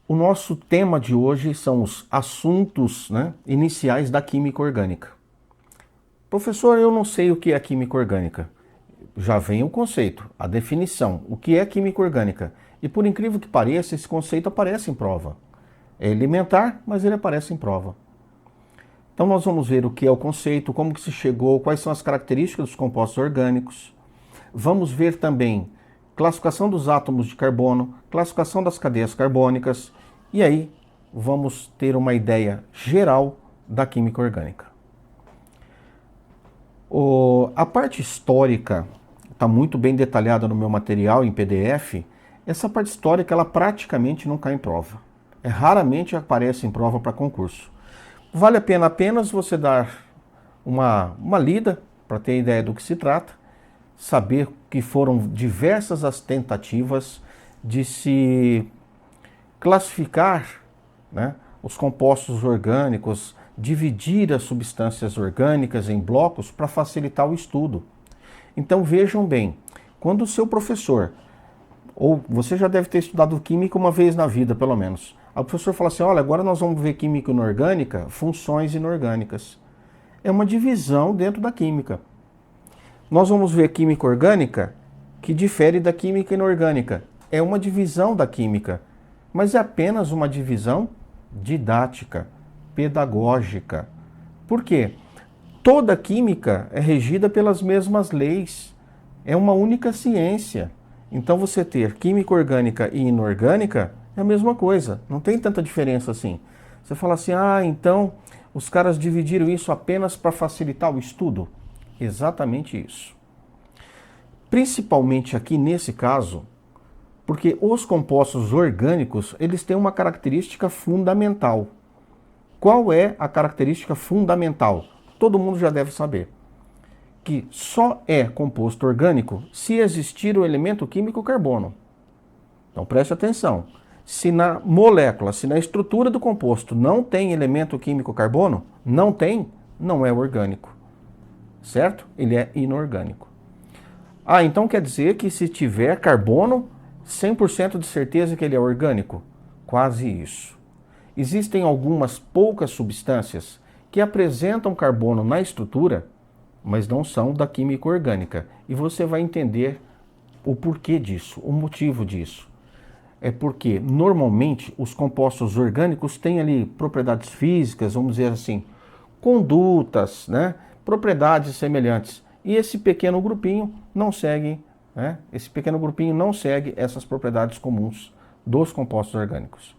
O nosso tema de hoje são os assuntos, iniciais da química orgânica. Professor, eu não sei o que é química orgânica. Já vem o conceito, a definição, o que é química orgânica. E por incrível que pareça, esse conceito aparece em prova. É elementar, mas ele aparece em prova. Então nós vamos ver o que é o conceito, como que se chegou, quais são as características dos compostos orgânicos. Vamos ver também classificação dos átomos de carbono, classificação das cadeias carbônicas, e aí vamos ter uma ideia geral da química orgânica. A parte histórica está muito bem detalhada no meu material em PDF. Essa parte histórica ela praticamente não cai em prova. Raramente aparece em prova para concurso. Vale a pena apenas você dar uma lida para ter ideia do que se trata, saber que foram diversas as tentativas de se classificar, os compostos orgânicos, dividir as substâncias orgânicas em blocos para facilitar o estudo. Então vejam bem, quando o seu professor, ou você já deve ter estudado química uma vez na vida pelo menos, o professor fala assim, olha, agora nós vamos ver química inorgânica, funções inorgânicas. É uma divisão dentro da química. Nós vamos ver química orgânica que difere da química inorgânica. É uma divisão da química, mas é apenas uma divisão didática, pedagógica. Por quê? Toda química é regida pelas mesmas leis. É uma única ciência. Então você ter química orgânica e inorgânica é a mesma coisa. Não tem tanta diferença assim. Você fala assim, então os caras dividiram isso apenas para facilitar o estudo. Exatamente isso. Principalmente aqui nesse caso, porque os compostos orgânicos, eles têm uma característica fundamental. Qual é a característica fundamental? Todo mundo já deve saber. Que só é composto orgânico se existir o elemento químico carbono. Então preste atenção. Se na molécula, se na estrutura do composto não tem elemento químico carbono, não é orgânico. Certo? Ele é inorgânico. Então quer dizer que se tiver carbono, 100% de certeza que ele é orgânico? Quase isso. Existem algumas poucas substâncias que apresentam carbono na estrutura, mas não são da química orgânica. E você vai entender o porquê disso, o motivo disso. É porque, normalmente, os compostos orgânicos têm ali propriedades físicas, vamos dizer assim, condutas, propriedades semelhantes. E esse pequeno grupinho não segue, essas propriedades comuns dos compostos orgânicos.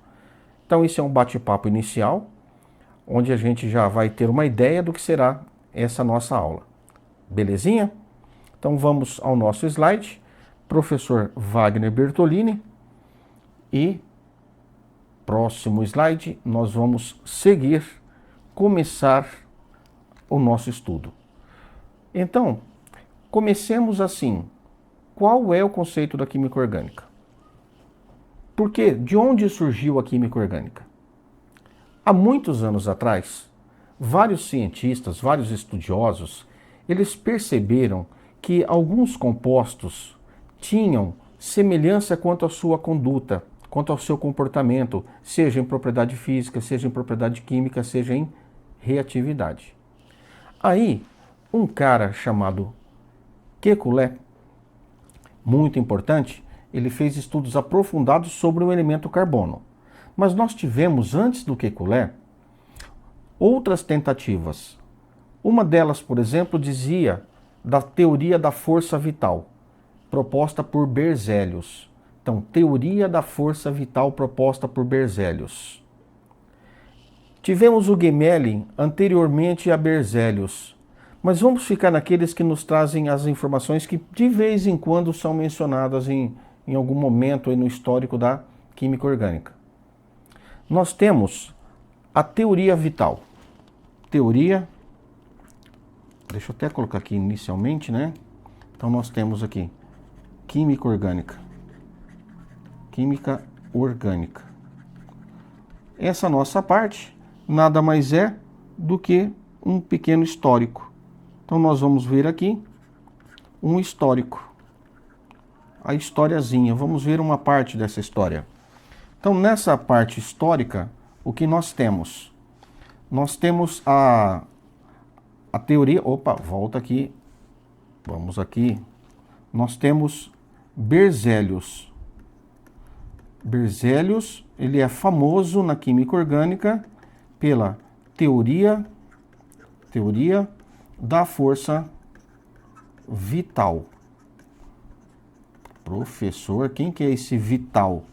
Então, isso é um bate-papo inicial, onde a gente já vai ter uma ideia do que será essa nossa aula. Belezinha? Então, vamos ao nosso slide. Professor Wagner Bertolini. E, próximo slide, nós vamos começar o nosso estudo. Então, comecemos assim. Qual é o conceito da química orgânica? Por quê? De onde surgiu a química orgânica? Há muitos anos atrás, vários cientistas, vários estudiosos, eles perceberam que alguns compostos tinham semelhança quanto à sua conduta, quanto ao seu comportamento, seja em propriedade física, seja em propriedade química, seja em reatividade. Aí, um cara chamado Kekulé, muito importante, ele fez estudos aprofundados sobre o elemento carbono. Mas nós tivemos, antes do Kekulé, outras tentativas. Uma delas, por exemplo, dizia da teoria da força vital, proposta por Berzelius. Então, teoria da força vital proposta por Berzelius. Tivemos o Gemelli anteriormente a Berzelius, mas vamos ficar naqueles que nos trazem as informações que de vez em quando são mencionadas em algum momento aí no histórico da química orgânica. Nós temos a teoria vital. Deixa eu até colocar aqui inicialmente, Então nós temos aqui química orgânica. Essa nossa parte nada mais é do que um pequeno histórico. Então nós vamos ver aqui um histórico. A historiazinha, vamos ver uma parte dessa história. Então, nessa parte histórica, o que nós temos? Nós temos a teoria... Opa, volta aqui. Vamos aqui. Nós temos Berzelius. Berzelius, ele é famoso na química orgânica pela teoria da força vital. Professor, quem que é esse vital?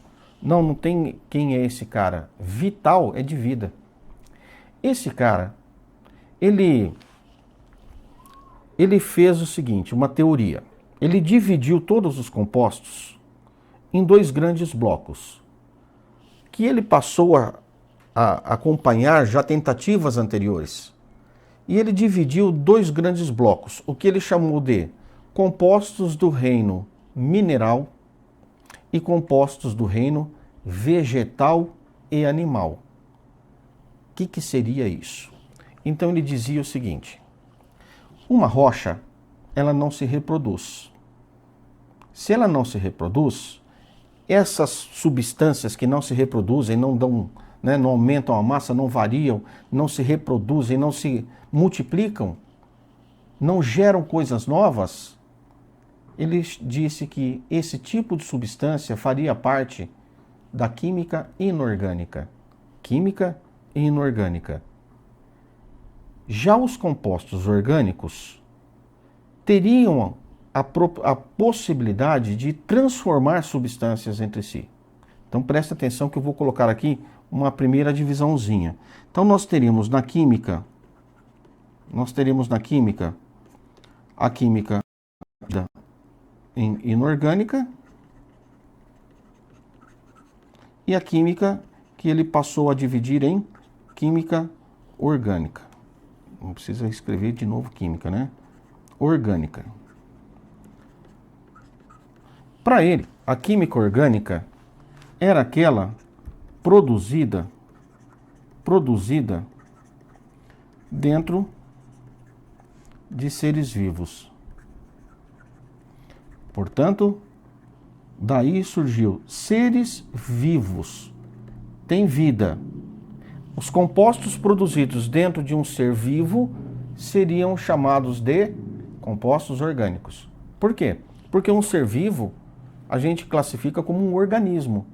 Não tem quem é esse cara. Vital é de vida. Esse cara, ele fez o seguinte, uma teoria. Ele dividiu todos os compostos em dois grandes blocos, que ele passou a acompanhar já tentativas anteriores. E ele dividiu dois grandes blocos, o que ele chamou de compostos do reino mineral e compostos do reino vegetal e animal. O que seria isso? Então ele dizia o seguinte: uma rocha, ela não se reproduz. Se ela não se reproduz, essas substâncias que não se reproduzem, não dão, né, não aumentam a massa, não variam, não se reproduzem, não se multiplicam, não geram coisas novas, ele disse que esse tipo de substância faria parte da química inorgânica. Química inorgânica. Já os compostos orgânicos teriam a possibilidade de transformar substâncias entre si. Então presta atenção que eu vou colocar aqui uma primeira divisãozinha. Então nós teríamos na química a química inorgânica e a química que ele passou a dividir em química orgânica. Não precisa escrever de novo química, né? Orgânica. Para ele, a química orgânica era aquela produzida dentro de seres vivos. Portanto, daí surgiu seres vivos, tem vida. Os compostos produzidos dentro de um ser vivo seriam chamados de compostos orgânicos. Por quê? Porque um ser vivo a gente classifica como um organismo.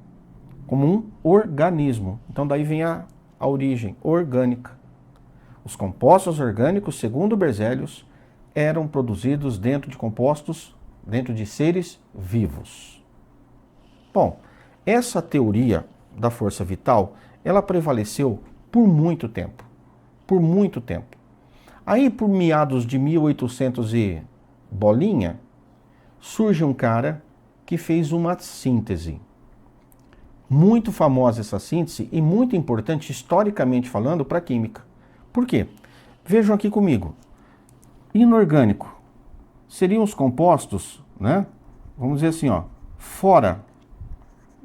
Então daí vem a origem orgânica. Os compostos orgânicos, segundo Berzelius, eram produzidos dentro de seres vivos. Bom, essa teoria da força vital, ela prevaleceu por muito tempo. Por muito tempo. Aí, por meados de 1800 e bolinha, surge um cara que fez uma síntese. Muito famosa essa síntese e muito importante historicamente falando para a química. Por quê? Vejam aqui comigo. Inorgânico seriam os compostos, né? Vamos dizer assim, ó, fora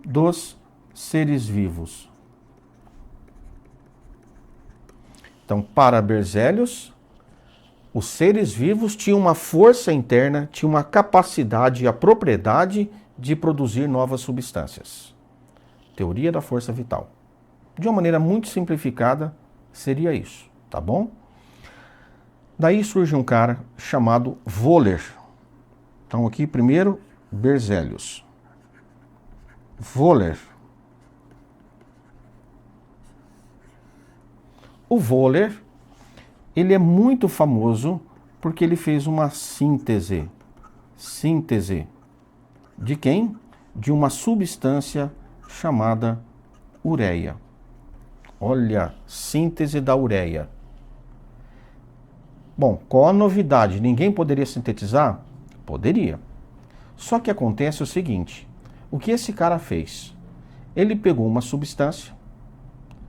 dos seres vivos. Então, para Berzelius, os seres vivos tinham uma força interna, tinham uma capacidade, a propriedade de produzir novas substâncias. Teoria da força vital. De uma maneira muito simplificada, seria isso, tá bom? Daí surge um cara chamado Wöhler. Então aqui primeiro Berzelius. Wöhler. O Wöhler, ele é muito famoso porque ele fez uma síntese. Síntese de quem? De uma substância chamada ureia. Olha, síntese da ureia. Bom, qual a novidade? Ninguém poderia sintetizar? Poderia. Só que acontece o seguinte, o que esse cara fez? Ele pegou uma substância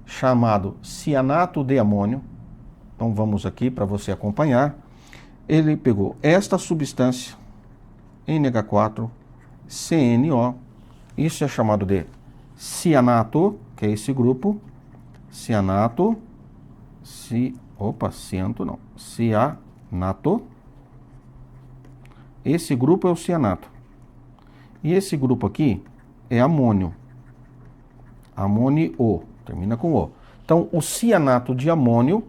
chamado cianato de amônio. Então vamos aqui para você acompanhar. Ele pegou esta substância, NH4, CNO, isso é chamado de cianato, que é esse grupo, cianato, cianato. Esse grupo é o cianato. E esse grupo aqui é amônio. Amônio, termina com O. Então, o cianato de amônio,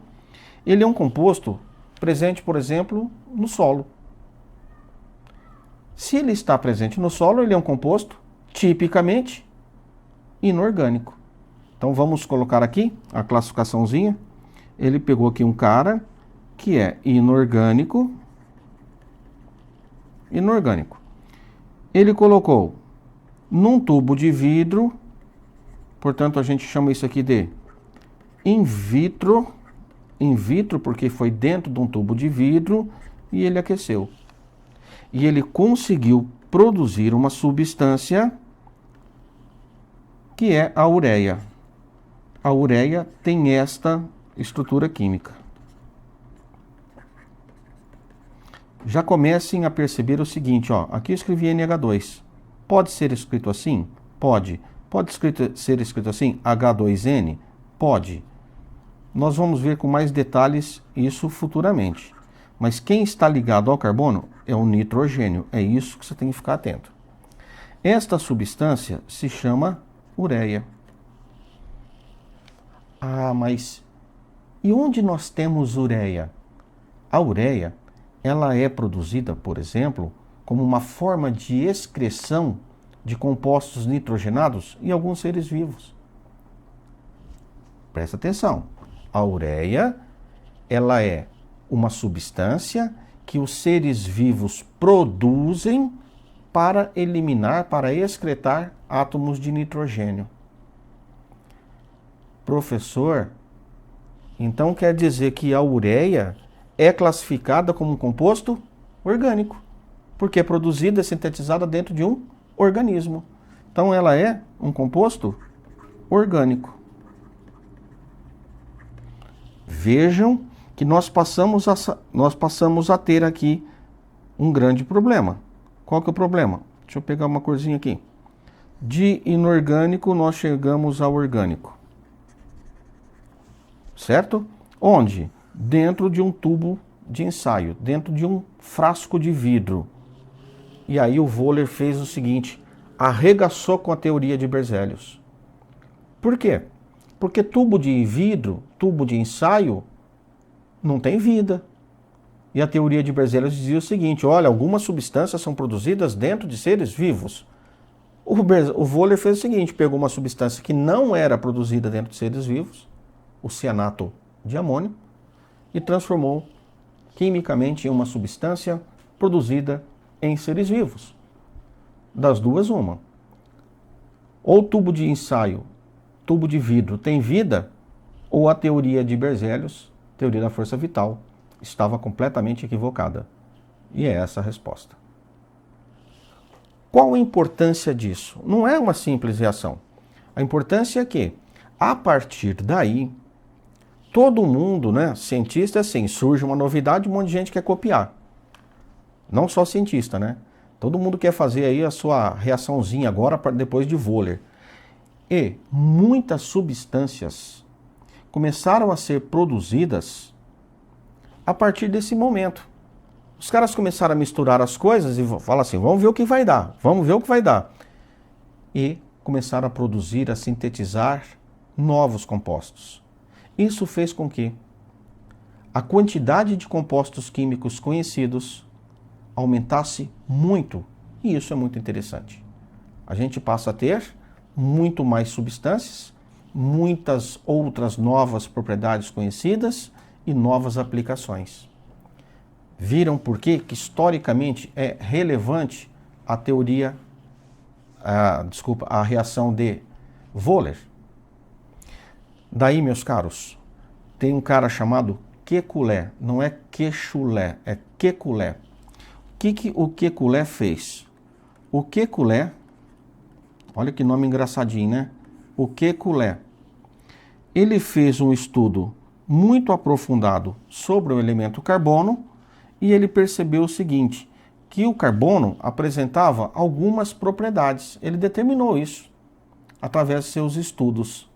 ele é um composto presente, por exemplo, no solo. Se ele está presente no solo, ele é um composto tipicamente inorgânico. Então, vamos colocar aqui a classificaçãozinha. Ele pegou aqui um cara que é inorgânico. Ele colocou num tubo de vidro, portanto a gente chama isso aqui de in vitro porque foi dentro de um tubo de vidro e ele aqueceu. E ele conseguiu produzir uma substância que é a ureia. A ureia tem esta estrutura química. Já comecem a perceber o seguinte, ó, aqui eu escrevi NH2. Pode ser escrito assim? Pode. Pode ser escrito assim? H2N? Pode. Nós vamos ver com mais detalhes isso futuramente. Mas quem está ligado ao carbono é o nitrogênio. É isso que você tem que ficar atento. Esta substância se chama ureia. Ah, mas e onde nós temos ureia? A ureia, ela é produzida, por exemplo, como uma forma de excreção de compostos nitrogenados em alguns seres vivos. Presta atenção. A ureia, ela é uma substância que os seres vivos produzem para eliminar, para excretar átomos de nitrogênio. Professor, então quer dizer que a ureia é classificada como um composto orgânico, porque é produzida e sintetizada dentro de um organismo. Então ela é um composto orgânico. Vejam que nós passamos a ter aqui um grande problema. Qual que é o problema? Deixa eu pegar uma corzinha aqui. De inorgânico nós chegamos ao orgânico. Certo? Onde? Dentro de um tubo de ensaio, dentro de um frasco de vidro. E aí o Wöhler fez o seguinte, arregaçou com a teoria de Berzelius. Por quê? Porque tubo de vidro, tubo de ensaio, não tem vida. E a teoria de Berzelius dizia o seguinte, olha, algumas substâncias são produzidas dentro de seres vivos. O Wöhler fez o seguinte, pegou uma substância que não era produzida dentro de seres vivos, o cianato de amônio, e transformou quimicamente em uma substância produzida em seres vivos. Das duas, uma. Ou tubo de ensaio, tubo de vidro tem vida, ou a teoria de Berzelius, teoria da força vital, estava completamente equivocada. E é essa a resposta. Qual a importância disso? Não é uma simples reação. A importância é que, a partir daí, todo mundo, né, cientista, assim, surge uma novidade, um monte de gente quer copiar. Não só cientista, né? Todo mundo quer fazer aí a sua reaçãozinha agora, depois de Wöhler. E muitas substâncias começaram a ser produzidas a partir desse momento. Os caras começaram a misturar as coisas e falar assim, vamos ver o que vai dar, vamos ver o que vai dar. E começaram a produzir, a sintetizar novos compostos. Isso fez com que a quantidade de compostos químicos conhecidos aumentasse muito. E isso é muito interessante. A gente passa a ter muito mais substâncias, muitas outras novas propriedades conhecidas e novas aplicações. Viram por que historicamente é relevante a teoria, a reação de Wöhler? Daí, meus caros, tem um cara chamado Kekulé, não é Quechulé, é Kekulé. O que o Kekulé fez? O Kekulé, olha que nome engraçadinho, né? O Kekulé, ele fez um estudo muito aprofundado sobre o elemento carbono e ele percebeu o seguinte, que o carbono apresentava algumas propriedades. Ele determinou isso através de seus estudos.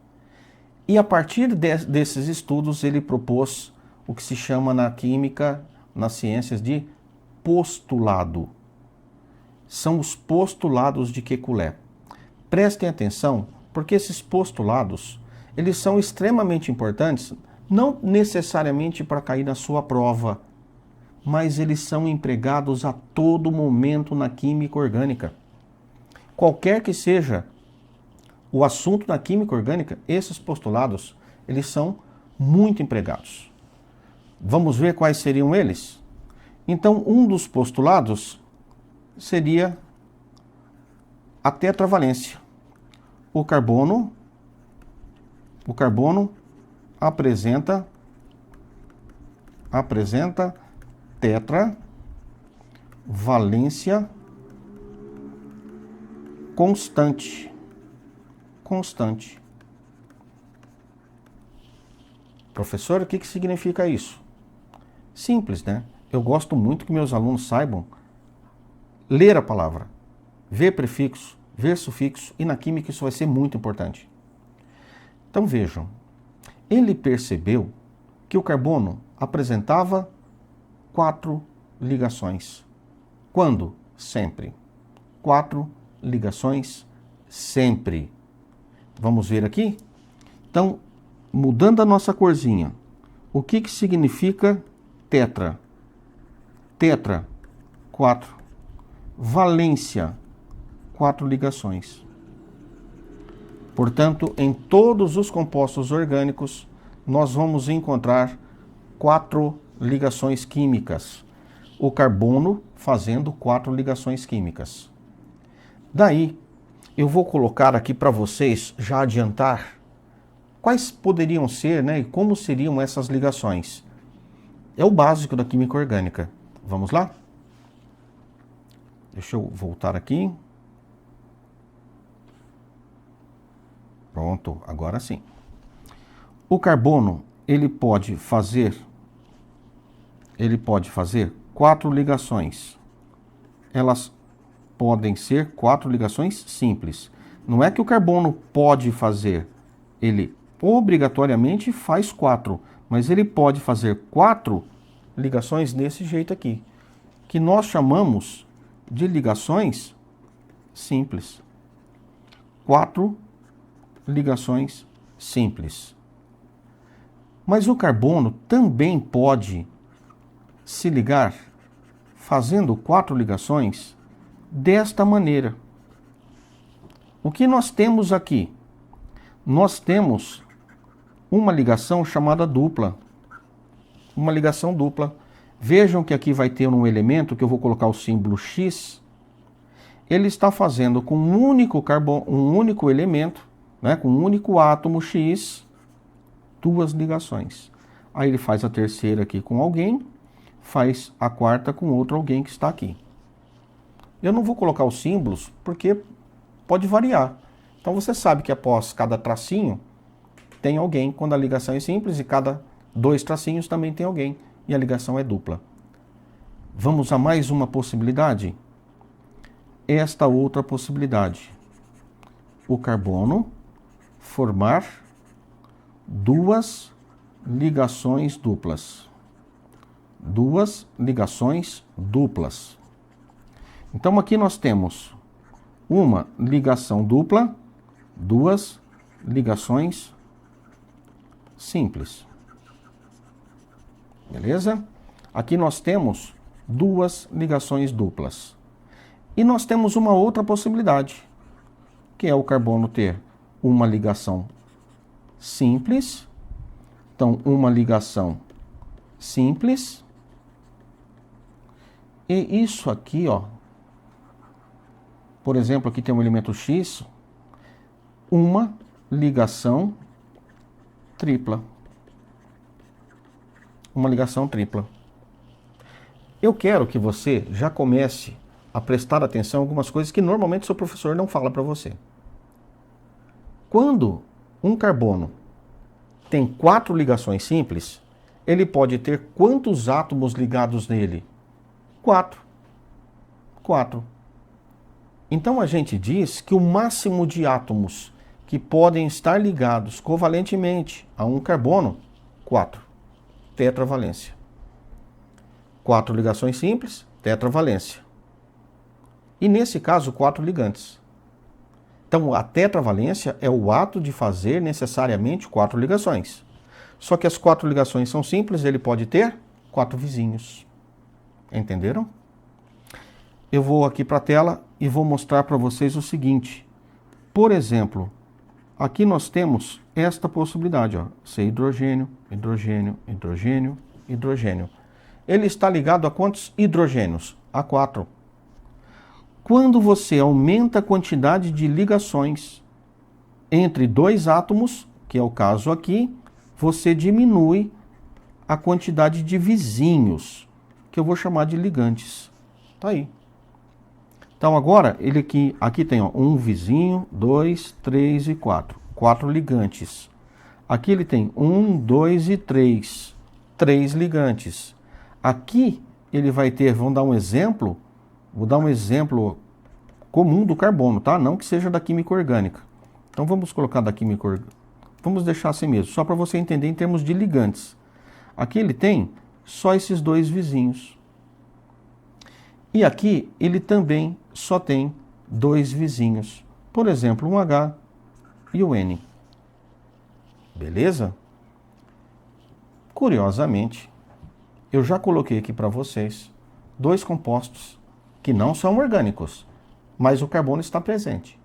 E a partir desses estudos ele propôs o que se chama na química, nas ciências, de postulado. São os postulados de Kekulé. Prestem atenção porque esses postulados, eles são extremamente importantes, não necessariamente para cair na sua prova, mas eles são empregados a todo momento na química orgânica. Qualquer que seja o assunto da química orgânica, esses postulados, eles são muito empregados. Vamos ver quais seriam eles? Então, um dos postulados seria a tetravalência. O carbono apresenta tetravalência constante. Professor, o que significa isso? Simples, né? Eu gosto muito que meus alunos saibam ler a palavra, ver prefixo, ver sufixo, e na química isso vai ser muito importante. Então vejam, ele percebeu que o carbono apresentava 4 ligações. Quando? Sempre. 4 ligações sempre. Vamos ver aqui? Então, mudando a nossa corzinha, o que significa tetra? Tetra, 4. Valência, 4 ligações. Portanto, em todos os compostos orgânicos, nós vamos encontrar 4 ligações químicas. O carbono fazendo 4 ligações químicas. Daí, eu vou colocar aqui para vocês, já adiantar, quais poderiam ser, né, e como seriam essas ligações. É o básico da química orgânica. Vamos lá? Deixa eu voltar aqui. Pronto, agora sim. O carbono, ele pode fazer 4 ligações. Elas podem ser 4 ligações simples. Não é que o carbono pode fazer, ele obrigatoriamente faz 4, mas ele pode fazer 4 ligações desse jeito aqui, que nós chamamos de ligações simples. 4 ligações simples. Mas o carbono também pode se ligar fazendo 4 ligações desta maneira. O que nós temos aqui? Nós temos uma ligação chamada dupla. Uma ligação dupla. Vejam que aqui vai ter um elemento que eu vou colocar o símbolo X. Ele está fazendo com um único carbono, um único elemento, né, com um único átomo X, 2 ligações. Aí ele faz a terceira aqui com alguém, faz a quarta com outro alguém que está aqui. Eu não vou colocar os símbolos porque pode variar. Então você sabe que após cada tracinho tem alguém quando a ligação é simples, e cada 2 tracinhos também tem alguém e a ligação é dupla. Vamos a mais uma possibilidade? Esta outra possibilidade. O carbono formar 2 ligações duplas. 2 ligações duplas. Então aqui nós temos uma ligação dupla, 2 ligações simples. Beleza? Aqui nós temos 2 ligações duplas. E nós temos uma outra possibilidade, que é o carbono ter uma ligação simples. Então, uma ligação simples. E isso aqui, ó, por exemplo, aqui tem um elemento X, uma ligação tripla. Uma ligação tripla. Eu quero que você já comece a prestar atenção em algumas coisas que normalmente o seu professor não fala para você. Quando um carbono tem 4 ligações simples, ele pode ter quantos átomos ligados nele? 4. 4. Então a gente diz que o máximo de átomos que podem estar ligados covalentemente a um carbono, 4. Tetravalência. 4 ligações simples, tetravalência. E nesse caso, 4 ligantes. Então, a tetravalência é o ato de fazer necessariamente 4 ligações. Só que as 4 ligações são simples, ele pode ter 4 vizinhos. Entenderam? Eu vou aqui para a tela e vou mostrar para vocês o seguinte. Por exemplo, aqui nós temos esta possibilidade, ó, ser hidrogênio, hidrogênio, hidrogênio, hidrogênio. Ele está ligado a quantos hidrogênios? A 4. Quando você aumenta a quantidade de ligações entre 2 átomos, que é o caso aqui, você diminui a quantidade de vizinhos, que eu vou chamar de ligantes. Tá aí. Então agora, ele aqui tem ó, um vizinho, 2, 3 e 4. 4 ligantes. Aqui ele tem 1, 2 e 3. 3 ligantes. Aqui ele vai ter, vamos dar um exemplo, vou dar um exemplo comum do carbono, tá? Não que seja da química orgânica. Então vamos colocar da química orgânica. Vamos deixar assim mesmo, só para você entender em termos de ligantes. Aqui ele tem só esses 2 vizinhos. E aqui ele também só tem 2 vizinhos. Por exemplo, um H e o N. Beleza? Curiosamente, eu já coloquei aqui para vocês 2 compostos que não são orgânicos, mas o carbono está presente,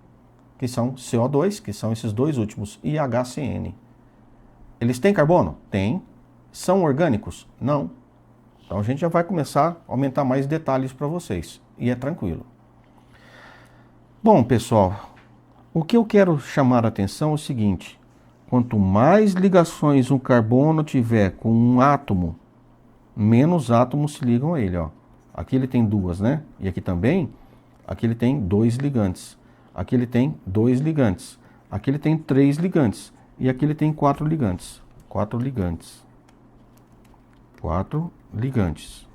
que são CO2, que são esses 2 últimos, e HCN. Eles têm carbono? Tem. São orgânicos? Não. Então a gente já vai começar a aumentar mais detalhes para vocês, e é tranquilo. Bom, pessoal, o que eu quero chamar a atenção é o seguinte: quanto mais ligações um carbono tiver com um átomo, menos átomos se ligam a ele. Ó. Aqui ele tem 2, né? E aqui também, aqui ele tem 2 ligantes. Aqui ele tem 2 ligantes. Aqui ele tem 3 ligantes. E aqui ele tem 4 ligantes. 4 ligantes. 4 ligantes.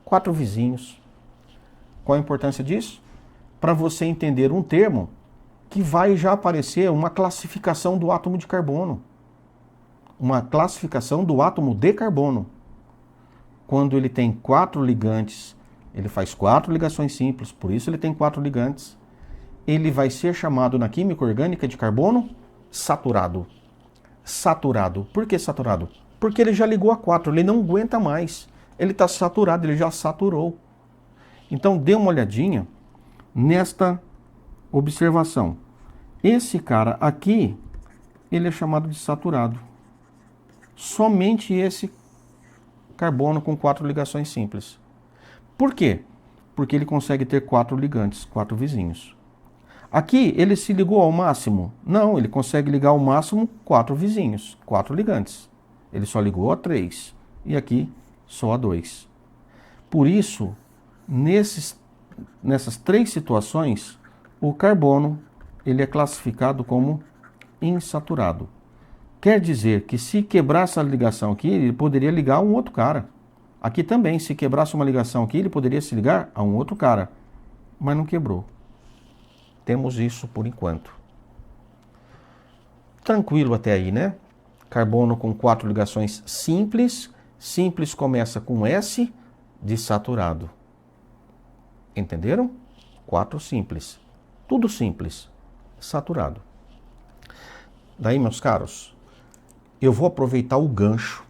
4 vizinhos. Qual a importância disso? Para você entender um termo que vai já aparecer uma classificação do átomo de carbono. Uma classificação do átomo de carbono. Quando ele tem 4 ligantes, ele faz 4 ligações simples, por isso ele tem 4 ligantes. Ele vai ser chamado na química orgânica de carbono saturado. Saturado. Por que saturado? Porque ele já ligou a 4, ele não aguenta mais. Ele está saturado, ele já saturou. Então dê uma olhadinha nesta observação. Esse cara aqui, ele é chamado de saturado. Somente esse carbono com 4 ligações simples. Por quê? Porque ele consegue ter 4 ligantes, 4 vizinhos. Aqui ele se ligou ao máximo? Não, ele consegue ligar ao máximo 4 vizinhos, 4 ligantes. Ele só ligou a 3 e aqui só a 2. Por isso, nessas 3 situações, o carbono ele é classificado como insaturado. Quer dizer que se quebrasse essa ligação aqui, ele poderia ligar a um outro cara. Aqui também, se quebrasse uma ligação aqui, ele poderia se ligar a um outro cara. Mas não quebrou. Temos isso por enquanto. Tranquilo até aí, né? Carbono com 4 ligações simples. Simples começa com S de saturado. Entenderam? 4 simples. Tudo simples. Saturado. Daí, meus caros, eu vou aproveitar o gancho.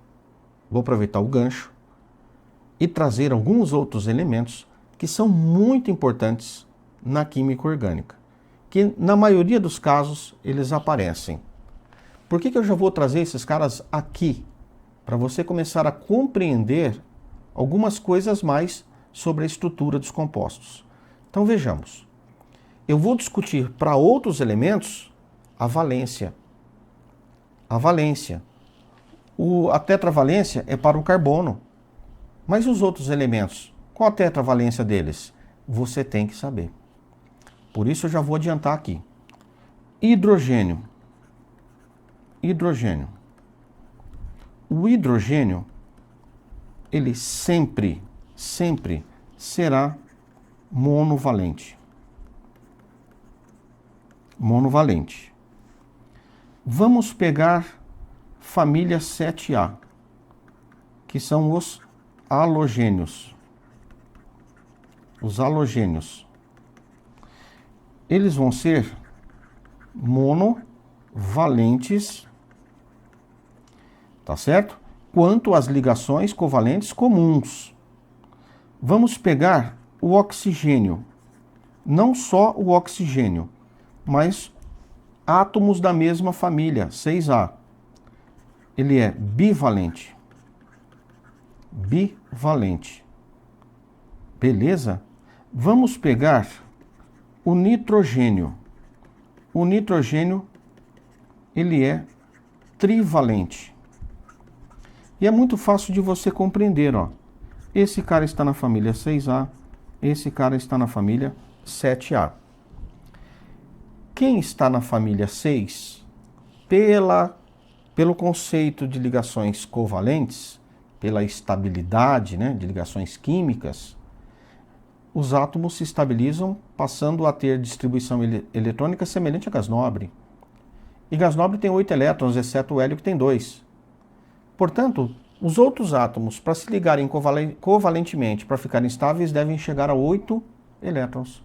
E trazer alguns outros elementos que são muito importantes na química orgânica. Que na maioria dos casos eles aparecem. Por que eu já vou trazer esses caras aqui? Para você começar a compreender algumas coisas mais sobre a estrutura dos compostos. Então vejamos. Eu vou discutir para outros elementos a valência. A valência. A tetravalência é para o carbono. Mas os outros elementos? Qual a tetravalência deles? Você tem que saber. Por isso eu já vou adiantar aqui. Hidrogênio. Hidrogênio. O hidrogênio, ele sempre será monovalente. Monovalente. Vamos pegar família 7A, que são os halogênios. Os halogênios. Eles vão ser monovalentes, tá certo? Quanto às ligações covalentes comuns. Vamos pegar o oxigênio, não só o oxigênio, mas átomos da mesma família, 6A. Ele é bivalente. Bivalente. Beleza? Vamos pegar o nitrogênio. O nitrogênio, ele é trivalente. E é muito fácil de você compreender, ó. Esse cara está na família 6A, esse cara está na família 7A. Quem está na família 6, pelo conceito de ligações covalentes, pela estabilidade, né, de ligações químicas, os átomos se estabilizam, passando a ter distribuição eletrônica semelhante a gás nobre. E gás nobre tem 8 elétrons, exceto o hélio que tem 2. Portanto, os outros átomos, para se ligarem covalentemente, para ficarem estáveis, devem chegar a 8 elétrons.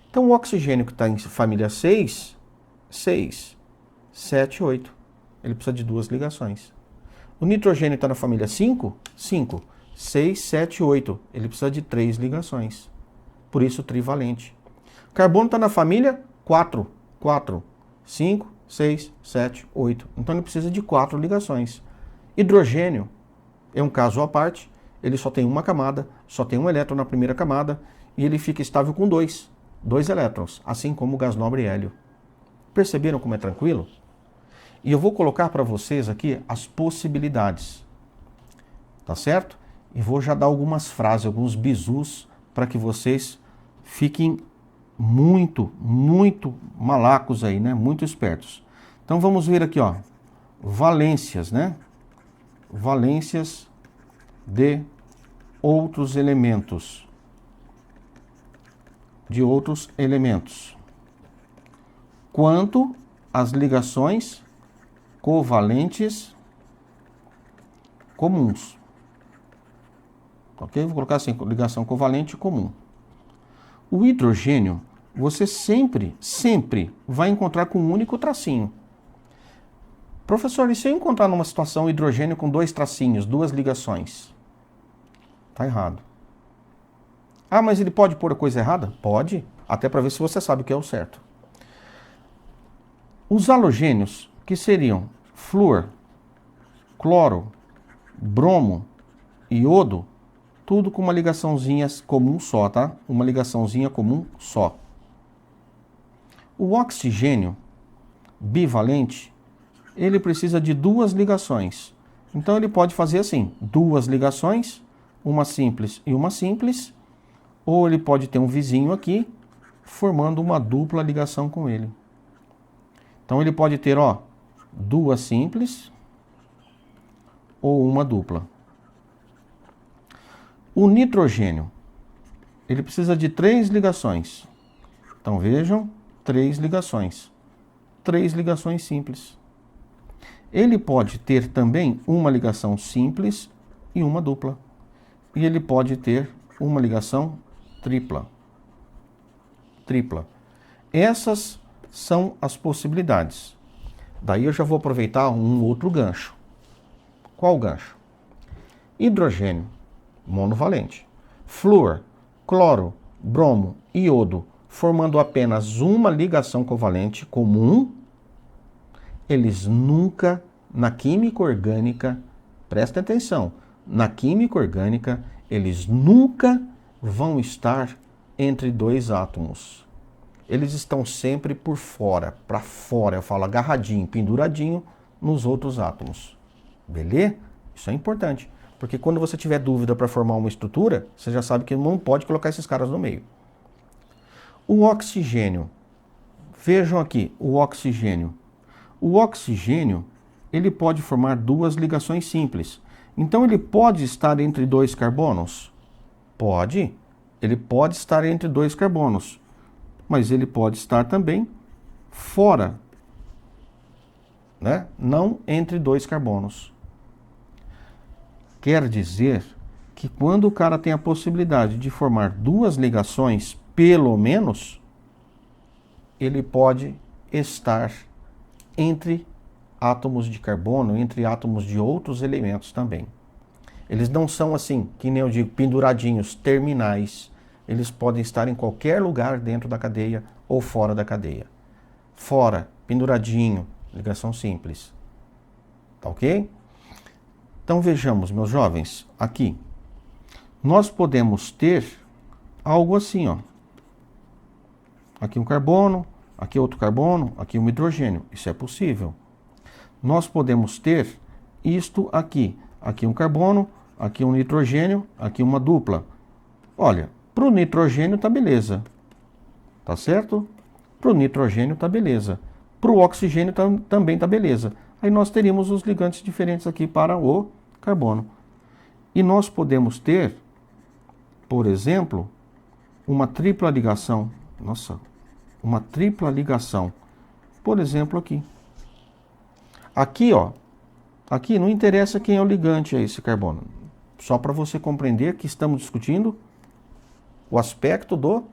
Então, o oxigênio que está em família 6, 7, 8. Ele precisa de 2 ligações. O nitrogênio está na família 5, 6, 7, 8. Ele precisa de 3 ligações. Por isso, trivalente. O carbono está na família 4, 5, 6, 7, 8. Então, ele precisa de 4 ligações. Hidrogênio é um caso à parte. Ele só tem uma camada, só tem um elétron na primeira camada e ele fica estável com 2 elétrons, assim como o gás nobre e hélio. Perceberam como é tranquilo? E eu vou colocar para vocês aqui as possibilidades, tá certo? E vou já dar algumas frases, alguns bizus, para que vocês fiquem muito malacos aí, né? Muito espertos. Então vamos ver aqui, ó, valências, né? Valências de outros elementos. Quanto às ligações covalentes comuns. Ok? Vou colocar assim, ligação covalente comum. O hidrogênio, você sempre vai encontrar com um único tracinho. Professor, e se eu encontrar numa situação hidrogênio com 2 tracinhos, 2 ligações? Tá errado. Ah, mas ele pode pôr a coisa errada? Pode, até para ver se você sabe o que é o certo. Os halogênios, que seriam flúor, cloro, bromo e iodo, tudo com uma ligaçãozinha comum só, tá? Uma ligaçãozinha comum só. O oxigênio bivalente, ele precisa de 2 ligações. Então ele pode fazer assim, 2 ligações, uma simples e uma simples, ou ele pode ter um vizinho aqui, formando uma dupla ligação com ele. Então ele pode ter, ó, 2 simples ou uma dupla. O nitrogênio, ele precisa de 3 ligações. Então vejam, 3 ligações. 3 ligações simples. Ele pode ter também uma ligação simples e uma dupla. E ele pode ter uma ligação tripla. Essas são as possibilidades. Daí eu já vou aproveitar um outro gancho. Qual gancho? Hidrogênio, monovalente. Flúor, cloro, bromo e iodo, formando apenas uma ligação covalente comum, eles nunca, na química orgânica, presta atenção, na química orgânica, eles nunca vão estar entre 2 átomos. Eles estão sempre por fora, para fora, eu falo agarradinho, penduradinho nos outros átomos. Beleza? Isso é importante, porque quando você tiver dúvida para formar uma estrutura, você já sabe que não pode colocar esses caras no meio. O oxigênio, vejam aqui, o oxigênio. O oxigênio, ele pode formar 2 ligações simples. Então ele pode estar entre 2 carbonos? Pode. Ele pode estar entre 2 carbonos. Mas ele pode estar também fora, né? Não entre 2 carbonos. Quer dizer que quando o cara tem a possibilidade de formar 2 ligações, pelo menos, ele pode estar entre átomos de carbono, entre átomos de outros elementos também. Eles não são assim, que nem eu digo, penduradinhos, terminais. Eles podem estar em qualquer lugar dentro da cadeia ou fora da cadeia. Fora, penduradinho, ligação simples. Tá ok? Então vejamos, meus jovens, aqui. Nós podemos ter algo assim, ó. Aqui um carbono, aqui outro carbono, aqui um hidrogênio. Isso é possível. Nós podemos ter isto aqui. Aqui um carbono, aqui um nitrogênio, aqui uma dupla. Olha, para o nitrogênio tá beleza. Tá certo? Para o nitrogênio tá beleza. Para o oxigênio também tá beleza. Aí nós teríamos os ligantes diferentes aqui para o carbono. E nós podemos ter, por exemplo, uma tripla ligação. Nossa, uma tripla ligação. Por exemplo, aqui. Aqui, ó. Aqui não interessa quem é o ligante a esse carbono. Só para você compreender que estamos discutindo o aspecto do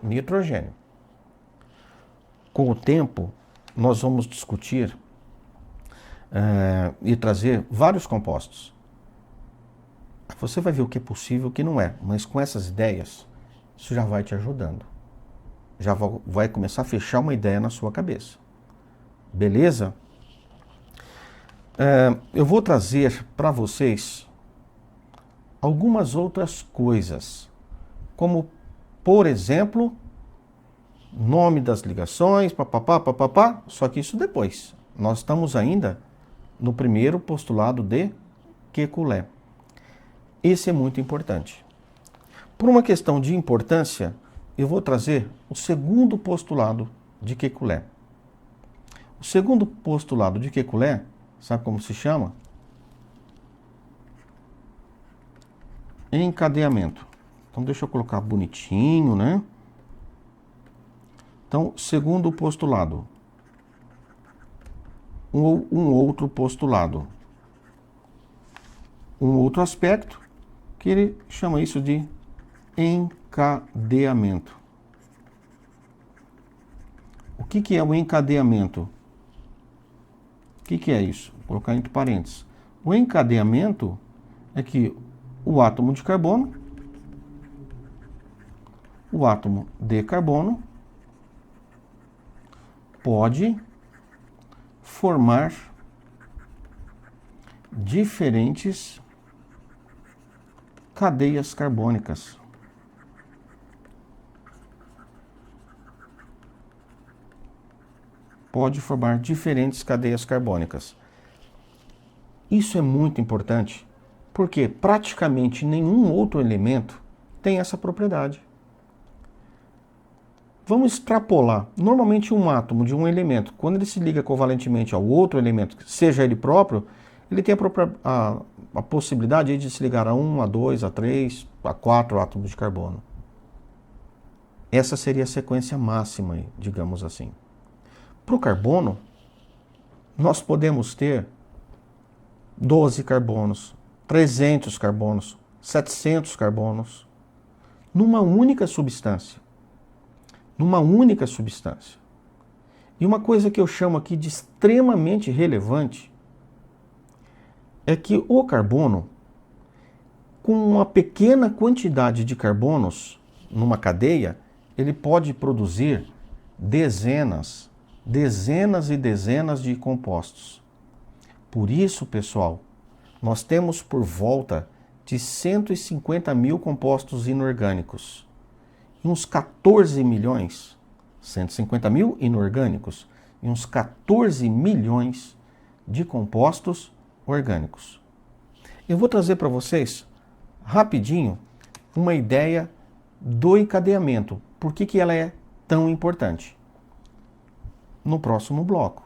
nitrogênio. Com o tempo, nós vamos discutir e trazer vários compostos. Você vai ver o que é possível e o que não é, mas com essas ideias, isso já vai te ajudando. Já vai começar a fechar uma ideia na sua cabeça. Beleza? Eu vou trazer para vocês algumas outras coisas, como, por exemplo, nome das ligações, papapá, só que isso depois. Nós estamos ainda no primeiro postulado de Kekulé. Esse é muito importante. Por uma questão de importância, eu vou trazer o segundo postulado de Kekulé. O segundo postulado de Kekulé, sabe como se chama? Encadeamento. Então deixa eu colocar bonitinho, né? Então, segundo postulado. Um outro postulado. Um outro aspecto que ele chama isso de encadeamento. O que é o encadeamento? O que é isso? Vou colocar entre parênteses. O encadeamento é que o átomo de carbono, o átomo de carbono, pode formar diferentes cadeias carbônicas. Pode formar diferentes cadeias carbônicas. Isso é muito importante, porque praticamente nenhum outro elemento tem essa propriedade. Vamos extrapolar. Normalmente um átomo de um elemento, quando ele se liga covalentemente ao outro elemento, seja ele próprio, ele tem a possibilidade de se ligar a 1, a 2, a 3, a 4 átomos de carbono. Essa seria a sequência máxima, digamos assim. Para o carbono, nós podemos ter 12 carbonos, 300 carbonos, 700 carbonos, numa única substância. Numa única substância. E uma coisa que eu chamo aqui de extremamente relevante é que o carbono, com uma pequena quantidade de carbonos numa cadeia, ele pode produzir dezenas e dezenas de compostos. Por isso, pessoal, nós temos por volta de 150 mil compostos inorgânicos. E uns 14 milhões, 150 mil inorgânicos, e uns 14 milhões de compostos orgânicos. Eu vou trazer para vocês, rapidinho, uma ideia do encadeamento. Por que ela é tão importante? No próximo bloco.